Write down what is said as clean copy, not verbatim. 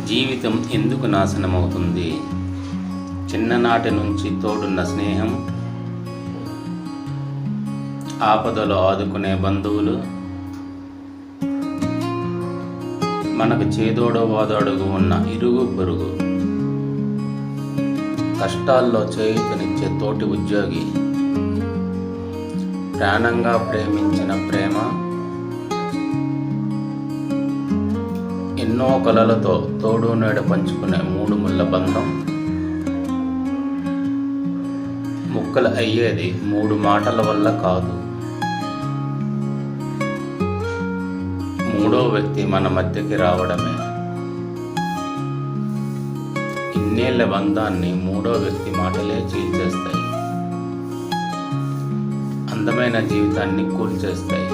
జీవితం ఎందుకు నాశనమవుతుంది? చిన్ననాటి నుంచి తోడున్న స్నేహం, ఆపదలో ఆదుకునే బంధువులు, మనకు చేదోడు వాదోడుగు ఉన్న ఇరుగు పొరుగు, కష్టాల్లో చేయూతనిచ్చే తోటి ఉద్యోగి, ప్రాణంగా ప్రేమించిన ప్రేమ, ఎన్నో కలలతో తోడు నీడ పంచుకునే మూడు ముళ్ళ బంధం, ముక్కలు అయ్యేది మూడు మాటల వల్ల కాదు, మూడో వ్యక్తి మన మధ్యకి రావడమే. ఇన్నేళ్ల బంధాన్ని మూడో వ్యక్తి మాటలే చీల్చేస్తాయి, అందమైన జీవితాన్ని కూల్చేస్తాయి.